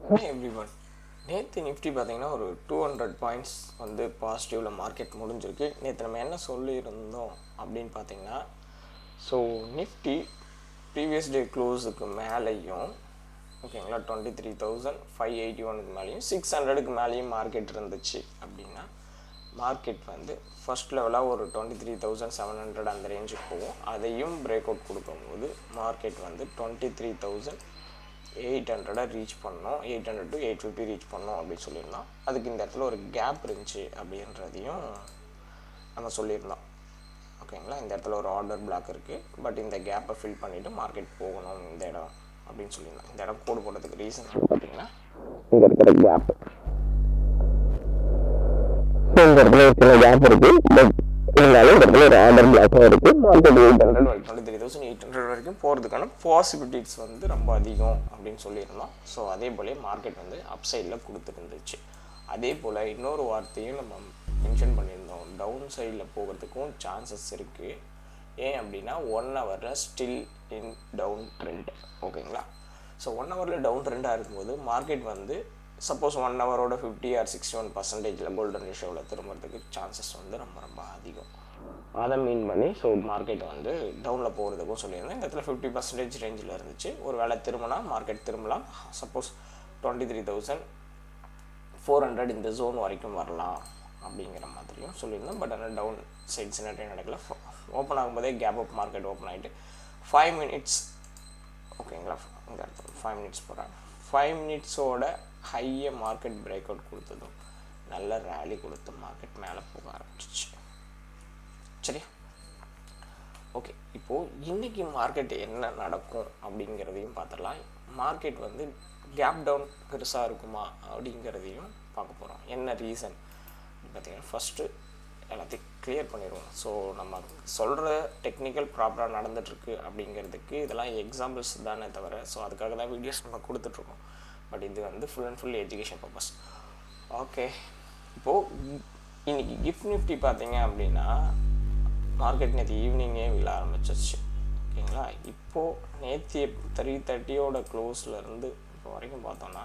Hi everyone. நேற்று Nifty பார்த்தீங்கன்னா ஒரு 200 பாயிண்ட்ஸ் வந்து பாசிட்டிவில் மார்க்கெட் முடிஞ்சிருக்கு. நேற்று நம்ம என்ன சொல்லியிருந்தோம் அப்படின்னு பார்த்தீங்கன்னா, ஸோ நிஃப்டி ப்ரீவியஸ் டே க்ளோஸுக்கு மேலேயும் ஓகேங்களா 23,581க்கு மேலேயும் 600க்கு மேலேயும் மார்க்கெட் இருந்துச்சு அப்படின்னா மார்க்கெட் வந்து ஃபர்ஸ்ட் லெவலாக ஒரு 23,700 அந்த ரேஞ்சுக்கு போகும். அதையும் பிரேக் அவுட் கொடுக்கும்போது மார்க்கெட் வந்து 23,800 ரீச் பண்ணோம், 800 to 850 ரீச் பண்ணோம் அப்படின்னு சொல்லியிருந்தோம். அதுக்கு இந்த இடத்துல ஒரு கேப் இருந்துச்சு அப்படின்றதையும் நம்ம சொல்லியிருந்தோம். ஓகேங்களா, இந்த இடத்துல ஒரு ஆர்டர் பிளாக் இருக்குது, பட் இந்த கேப்பை ஃபில் பண்ணிவிட்டு மார்க்கெட் போகணும் இந்த இடம் அப்படின்னு சொல்லியிருந்தோம். இந்த இடம் கோடு போடுறதுக்கு ரீசன் பார்த்தீங்கன்னா இங்கே இருக்கிற கேப், இந்த இடத்துல ஒரு சின்ன கேப் இருக்குது, பட் இருந்தாலும் இந்த இடத்துல ஒரு ஆர்டர் பிளாக்கும் இருக்குது. மார்க்கெட் 23,800 வரைக்கும் போகிறதுக்கான பாசிபிலிட்டிஸ் வந்து ரொம்ப அதிகம் அப்படின்னு சொல்லியிருந்தோம். ஸோ அதே போல் மார்க்கெட் வந்து அப் சைடில் கொடுத்துருந்துச்சு. அதே போல் இன்னொரு வார்த்தையும் நம்ம மென்ஷன் பண்ணியிருந்தோம், டவுன் சைடில் போகிறதுக்கும் சான்சஸ் இருக்குது. ஏன் அப்படின்னா 1 ஹவரில் ஸ்டில் இன் டவுன் ட்ரெண்ட். ஓகேங்களா, ஸோ 1 ஹவரில் டவுன் ட்ரெண்டாக இருக்கும்போது மார்க்கெட் வந்து சப்போஸ் 1 ஹவரோட 50 or 61% கோல்டன் ரேஷியோவில் திரும்புறதுக்கு சான்சஸ் வந்து ரொம்ப ரொம்ப அதிகம். அதை மீன் பண்ணி ஸோ மார்க்கெட் வந்து டவுனில் போகிறதுக்கும் சொல்லியிருந்தேன். இந்த இடத்துல 50% ரேஞ்சில் இருந்துச்சு. ஒரு வேளை திரும்பினா மார்க்கெட் திரும்பலாம். சப்போஸ் 23,400 இந்த ஜோன் வரைக்கும் வரலாம் அப்படிங்கிற மாதிரியும் சொல்லியிருந்தேன். பட் ஆனால் டவுன் சைட் சின்ன நடக்கல. ஓப்பன் ஆகும்போதே கேப் அப் மார்க்கெட் ஓப்பன் ஆகிட்டு 5 மினிட்ஸ் ஓகேங்களா, இங்கே 5 மினிட்ஸ் போகிறாங்க. 5 மினிட்ஸோட ஹையை மார்க்கெட் பிரேக் அவுட் கொடுத்ததும் நல்ல ரேலி கொடுத்து மார்க்கெட் மேலே போக ஆரம்பிச்சிச்சு. சரி, ஓகே, இப்போது இன்றைக்கி மார்க்கெட் என்ன நடக்கும் அப்படிங்கிறதையும் பார்த்துடலாம். மார்க்கெட் வந்து கேப் டவுன் பெருசாக இருக்குமா அப்படிங்கிறதையும் பார்க்க போகிறோம். என்ன ரீசன் பார்த்தீங்கன்னா, ஃபஸ்ட்டு எல்லாத்தையும் கிளியர் பண்ணிடுவோம். ஸோ நம்ம சொல்கிற டெக்னிக்கல் ப்ராப்பராக நடந்துகிட்ருக்கு அப்படிங்கிறதுக்கு இதெல்லாம் எக்ஸாம்பிள்ஸ் தானே தவிர, ஸோ அதுக்காக தான் வீடியோஸ் நம்ம கொடுத்துட்ருக்கோம். பட் இது வந்து full and full education purpose. Okay, இப்போது இன்றைக்கி கிஃப்ட் நிஃப்டி பார்த்தீங்க அப்படின்னா மார்க்கெட் நேற்று ஈவினிங்கே விழ ஆரம்பிச்சிச்சு. ஓகேங்களா, இப்போது நேற்று 330 க்ளோஸ்லேருந்து இப்போ வரைக்கும் பார்த்தோன்னா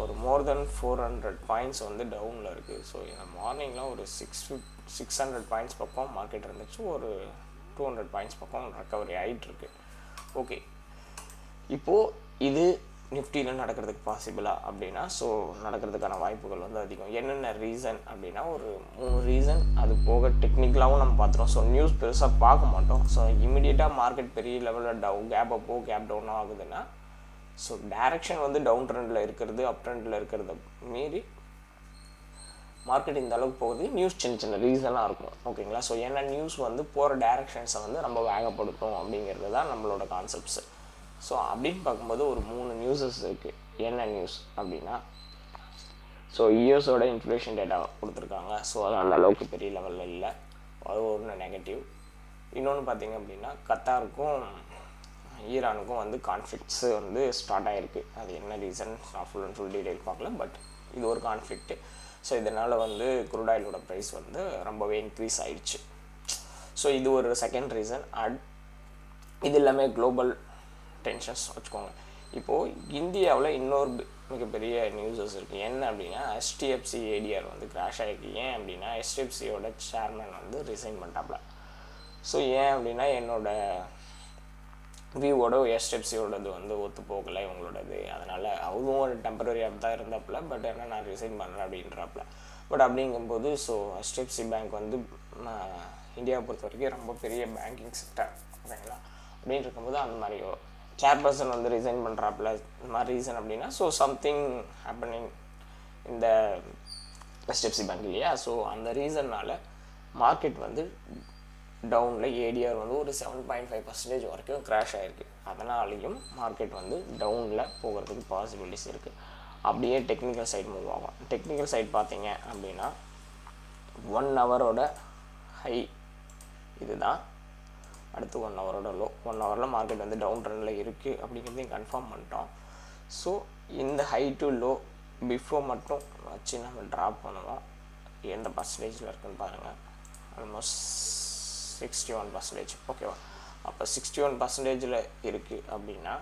ஒரு மோர் தென் 400 பாயிண்ட்ஸ் வந்து டவுனில் இருக்குது. ஸோ இந்த மார்னிங்கில் ஒரு 600 பாயிண்ட்ஸ் பக்கம் மார்க்கெட் இருந்துச்சு. ஒரு 200 பாயிண்ட்ஸ் பக்கம் ரெக்கவரி ஆகிட்டுருக்கு. ஓகே, இப்போது இது நிஃப்டியில் நடக்கிறதுக்கு பாசிபிளா அப்படின்னா, ஸோ நடக்கிறதுக்கான வாய்ப்புகள் வந்து அதிகம். என்னென்ன ரீசன் அப்படின்னா ஒரு 3 ரீசன். அது போக டெக்னிக்கலாகவும் நம்ம பார்த்துறோம். ஸோ நியூஸ் பெருசாக பார்க்க மாட்டோம். ஸோ இமீடியட்டாக மார்க்கெட் பெரிய லெவலில் கேப் அப்போ கேப் டவுனோ ஆகுதுன்னா, ஸோ டைரக்ஷன் வந்து டவுன் ட்ரெண்டில் இருக்கிறது அப் ட்ரெண்டில் இருக்கிறத மீறி மார்க்கெட் இந்த அளவுக்கு போகுது. நியூஸ் சின்ன சின்ன ரீசனாக இருக்கும். ஓகேங்களா, ஸோ ஏன்னா நியூஸ் வந்து போகிற டைரக்ஷன்ஸை வந்து நம்ம வேகப்படுத்தும் அப்படிங்கிறது தான் நம்மளோட கான்செப்ட்ஸு. ஸோ அப்படின்னு பார்க்கும்போது ஒரு 3 நியூஸஸ் இருக்குது. என்ன நியூஸ் அப்படின்னா, ஸோ யூஎஸோட இன்ஃப்ளேஷன் டேட்டா கொடுத்துருக்காங்க. ஸோ அது அந்த அளவுக்கு பெரிய லெவலில் இல்லை, அது ஒன்று நெகட்டிவ். இன்னொன்று பார்த்திங்க அப்படின்னா, கத்தாருக்கும் ஈரானுக்கும் வந்து கான்ஃப்ளிக்ட்ஸு வந்து ஸ்டார்ட் ஆகிருக்கு. அது என்ன ரீசன் நான் ஃபுல் அண்ட் ஃபுல் டீட்டெயில் பார்க்கல, பட் இது ஒரு கான்ஃப்ளிக்ட்டு. ஸோ இதனால் வந்து குரூட் ஆயிலோட ப்ரைஸ் வந்து ரொம்பவே இன்க்ரீஸ் ஆகிடுச்சு. ஸோ இது ஒரு செகண்ட் ரீசன். இது எல்லாமே குளோபல் டென்ஷன்ஸ் வச்சுக்கோங்க. இப்போது இந்தியாவில் இன்னொரு மிகப்பெரிய நியூஸஸ் இருக்குது. என்ன அப்படின்னா, HDFC ADR வந்து கிராஷ் ஆகிருக்கு. ஏன் அப்படின்னா HDFCயோட சேர்மன் வந்து ரிசைன் பண்ணிட்டாப்ல. ஸோ ஏன் அப்படின்னா என்னோடய வியூவோட HDFCயோடது வந்து ஒத்து போகலை இவங்களோடது, அதனால் அவரும் ஒரு டெம்பரரியாக தான் இருந்தாப்புல. பட் ஏன்னா நான் ரிசைன் பண்ணுறேன் அப்படின்றாப்புல. பட் அப்படிங்கும்போது ஸோ HDFC பேங்க் வந்து இந்தியாவை பொறுத்த வரைக்கும் ரொம்ப பெரிய பேங்கிங் செக்டர். ஓகேங்களா, அப்படின்னு இருக்கும்போது அந்த மாதிரி சேர்பர்சன் வந்து ரிசைன் பண்ணுறாப்புல. இந்த மாதிரி ரீசன் அப்படின்னா ஸோ சம்திங் ஹேப்பனிங் இந்த HDFC பேங்க் இல்லையா. ஸோ அந்த ரீசன்னால் மார்க்கெட் வந்து டவுனில் ADR வந்து ஒரு 7.5% வரைக்கும் கிராஷ் ஆகிருக்கு. அதனாலையும் மார்க்கெட் வந்து டவுனில் போகிறதுக்கு பாசிபிலிட்டிஸ் இருக்குது. அப்படியே டெக்னிக்கல் சைடு மூவ் ஆகும். டெக்னிக்கல் சைடு பார்த்தீங்க அப்படின்னா 1 ஹவரோட ஹை இதுதான், அடுத்து 1 ஹவரோட லோ. 1 ஹவரில் மார்க்கெட் வந்து டவுன் ட்ரெண்டில் இருக்குது அப்படிங்கிறதையும் கன்ஃபார்ம் பண்ணிட்டோம். ஸோ இந்த ஹை டு லோ பிஃபோர் மட்டும் வச்சு நம்ம ட்ராப் பண்ணுவோம். எந்த பர்சன்டேஜில் இருக்குதுன்னு பாருங்கள். ஆல்மோஸ்ட் 61%. ஓகேவா, அப்போ 61% இருக்குது அப்படின்னா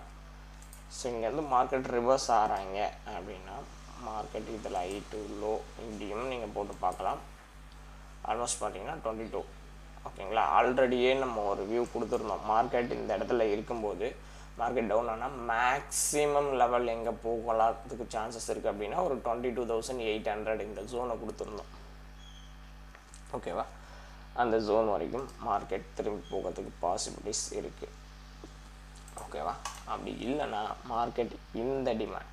ஸோ இங்கேருந்து மார்க்கெட் ரிவர்ஸ் ஆகிறாங்க அப்படின்னா மார்க்கெட் இதில் ஐ டு லோ இப்படியும் நீங்கள் போட்டு பார்க்கலாம். ஆல்மோஸ்ட் பார்த்தீங்கன்னா 22 ஓகேங்களா. ஆல்ரெடியே நம்ம ஒரு வியூ கொடுத்துருந்தோம். மார்க்கெட் இந்த இடத்துல இருக்கும்போது மார்க்கெட் டவுன் ஆனால் மேக்ஸிமம் லெவல் எங்கே போகலாத்துக்கு சான்சஸ் இருக்குது அப்படின்னா ஒரு 22,800 இந்த ஜோனை கொடுத்துருந்தோம். ஓகேவா, அந்த ஜோன் வரைக்கும் மார்க்கெட் திரும்பி போகிறதுக்கு பாசிபிலிட்டிஸ் இருக்குது. ஓகேவா, அப்படி இல்லைன்னா மார்க்கெட் இந்த டிமாண்ட்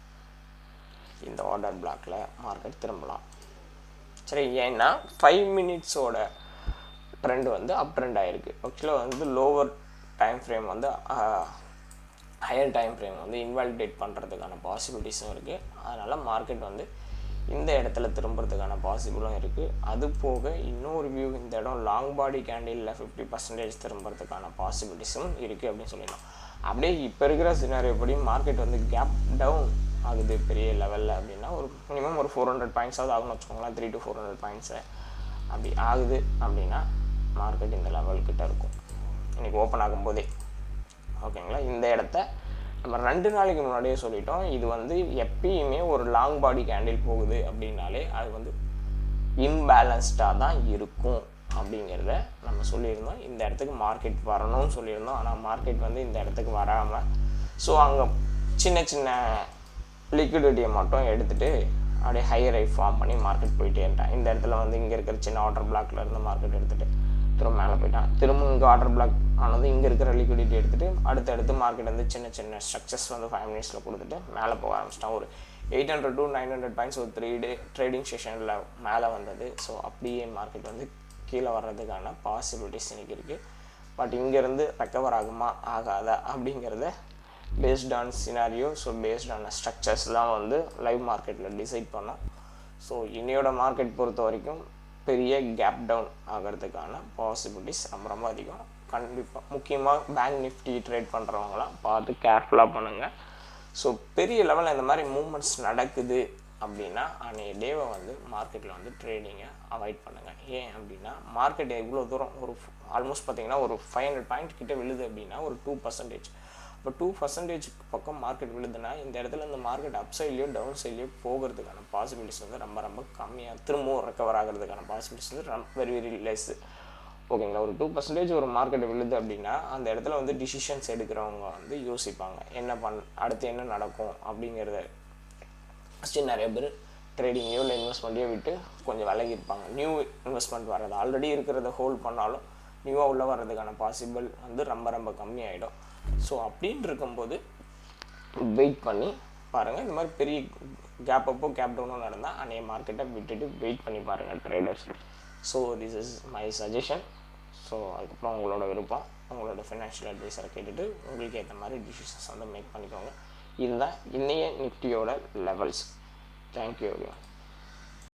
இந்த ஆர்டர் பிளாக்ல மார்க்கெட் திரும்பலாம். சரி, ஏன்னா 5 மினிட்ஸோட ட்ரெண்ட் வந்து அப் ட்ரெண்ட் ஆகிருக்கு. ஆக்சுவலாக வந்து லோவர் டைம் ஃப்ரேம் வந்து ஹையர் டைம் ஃப்ரேம் வந்து இன்வாலிடேட் பண்ணுறதுக்கான பாசிபிலிட்டிஸும் இருக்குது. அதனால் மார்க்கெட் வந்து இந்த இடத்துல திரும்புறதுக்கான பாசிபிளும் இருக்குது. அது போக இன்னொரு வியூ இந்த இடம் லாங் பாடி கேண்டிலில் 50% திரும்புறதுக்கான பாசிபிலிட்டிஸும் இருக்குது அப்படின்னு சொல்லிடலாம். அப்படியே இப்போ இருக்கிற சினாரியோ படி மார்க்கெட் வந்து கேப் டவுன் ஆகுது பெரிய லெவலில் அப்படின்னா ஒரு மினிமம் ஒரு 400 பாயிண்ட்ஸாவது ஆகும்னு வச்சுக்கோங்களேன். 300 to 400 பாயிண்ட்ஸு அப்படி ஆகுது அப்படின்னா மார்க்கெட் இந்த லெவல்கிட்ட இருக்கும் இன்றைக்கி ஓப்பன் ஆகும்போதே. ஓகேங்களா, இந்த இடத்த நம்ம 2 நாளைக்கு முன்னாடியே சொல்லிட்டோம். இது வந்து எப்பயுமே ஒரு லாங் பாடி கேண்டில் போகுது அப்படின்னாலே அது வந்து இம்பேலன்ஸ்டாக தான் இருக்கும் அப்படிங்கிறத நம்ம சொல்லியிருந்தோம். இந்த இடத்துக்கு மார்க்கெட் வரணும்னு சொல்லியிருந்தோம். ஆனால் மார்க்கெட் வந்து இந்த இடத்துக்கு வராமல் ஸோ அங்கே சின்ன சின்ன லிக்விடிட்டியை மட்டும் எடுத்துகிட்டு அப்படியே ஹையர் ஐ ஃபார்ம் பண்ணி மார்க்கெட் போயிட்டே இருந்தான். இந்த இடத்துல வந்து இங்கே இருக்கிற சின்ன ஆர்டர் பிளாக்ல இருந்து மார்க்கெட் எடுத்துகிட்டு திரும்ப மேலே போயிட்டான். திரும்ப இங்கே ஆர்டர் பிளாக் ஆனது இங்கே இருக்கிற லிக்விடிட்டி எடுத்துகிட்டு அடுத்தடுத்து மார்க்கெட் வந்து சின்ன சின்ன ஸ்ட்ரக்சர்ஸ் வந்து 5 மினிட்ஸில் கொடுத்துட்டு மேலே போக ஆரம்பிச்சிட்டான். ஒரு 800 to 900 பாயிண்ட்ஸ் ஒரு 3 டே ட்ரேடிங் செஷனில் மேலே வந்தது. ஸோ அப்படியே மார்க்கெட் வந்து கீழே வர்றதுக்கான பாசிபிலிட்டிஸ் இன்றைக்கி இருக்குது. பட் இங்கேருந்து ரெக்கவர் ஆகுமா ஆகாதா அப்படிங்கிறத based on scenario so based ஆன ஸ்ட்ரக்சர்ஸ் தான் வந்து லைவ் மார்க்கெட்டில் டிசைட் பண்ணோம். ஸோ இன்னையோட மார்க்கெட் பொறுத்த வரைக்கும் பெரிய கேப் டவுன் ஆகிறதுக்கான பாசிபிலிட்டிஸ் ரொம்ப ரொம்ப அதிகம். கண்டிப்பாக முக்கியமாக பேங்க் நிஃப்டி ட்ரேட் பண்ணுறவங்களாம் பார்த்து கேர்ஃபுல்லாக பண்ணுங்கள். ஸோ பெரிய லெவலில் இந்த மாதிரி மூமெண்ட்ஸ் நடக்குது அப்படின்னா அன்றைய டேவை வந்து மார்க்கெட்டில் வந்து ட்ரேடிங்கை அவாய்ட் பண்ணுங்கள். ஏன் அப்படின்னா மார்க்கெட் இவ்வளோ தூரம் ஒரு ஆல்மோஸ்ட் பார்த்திங்கன்னா ஒரு 500 பாயிண்ட் கிட்டே விழுது அப்படின்னா ஒரு 2%. இப்போ 2% பக்கம் மார்க்கெட் விழுதுன்னா இந்த இடத்துல இந்த மார்க்கெட் அப் சைட்லேயோ டவுன் சைட்லேயோ போகிறதுக்கான பாசிபிலிட்டிஸ் வந்து ரொம்ப ரொம்ப கம்மியாக திரும்பவும் ரெக்கவர் ஆகிறதுக்கான பாசிபிலிட்டிஸ் வந்து வெரி வெரி லெஸ். ஓகேங்களா, ஒரு 2% ஒரு மார்க்கெட் விழுது அப்படின்னா அந்த இடத்துல வந்து டிசிஷன்ஸ் எடுக்கிறவங்க வந்து யோசிப்பாங்க என்ன அடுத்து என்ன நடக்கும் அப்படிங்கிறத. ஃபஸ்ட்டு நிறைய பேர் ட்ரேடிங்கையோ இல்லை இன்வெஸ்ட்மெண்ட்டையோ விட்டு கொஞ்சம் விலகி இருப்பாங்க. நியூ இன்வெஸ்ட்மெண்ட் வர்றது ஆல்ரெடி இருக்கிறத ஹோல்ட் பண்ணாலும் நியூவாக உள்ளே வர்றதுக்கான பாசிபிள் வந்து ரொம்ப ரொம்ப கம்மியாகிடும். ஸோ அப்படின்னு இருக்கும்போது வெயிட் பண்ணி பாருங்கள். இந்த மாதிரி பெரிய கேப் அப்போ கேப் டவுனும் நடந்தால் அன்றைய மார்க்கெட்டை விட்டுட்டு வெயிட் பண்ணி பாருங்கள் traders. So this is my suggestion. So அதுக்கப்புறம் உங்களோட விருப்பம், உங்களோட ஃபினான்ஷியல் அட்வைஸரை கேட்டுட்டு உங்களுக்கு ஏற்ற மாதிரி டிசிஷன்ஸ் வந்து மேக் பண்ணிக்கோங்க. இதுதான் இன்னைய நிஃப்டியோட லெவல்ஸ். Thank you everyone.